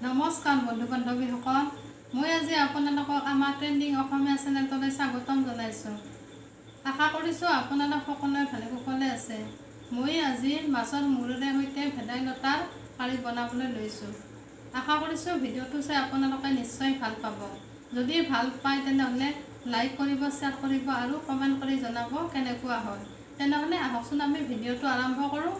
নমস্কাৰ বন্ধু বান্ধৱীসকল, মই আজি আপোনালোকক আমাৰ ট্ৰেণ্ডিং অসমীয়া চেনেলটোলৈ স্বাগতম জনাইছোঁ। আশা কৰিছোঁ আপোনালোক সকলোৱে ভালে কুশলে আছে। মই আজি মাছৰ মূৰেৰে সৈতে ভেদাইলতাৰ কাৰী বনাবলৈ লৈছোঁ। আশা কৰিছোঁ ভিডিঅ'টো চাই আপোনালোকে নিশ্চয় ভাল পাব। যদি ভাল পায় তেনেহ'লে লাইক কৰিব, শ্বেয়াৰ কৰিব আৰু কমেণ্ট কৰি জনাব কেনেকুৱা হয়। তেনেহ'লে আহকচোন আমি ভিডিঅ'টো আৰম্ভ কৰোঁ।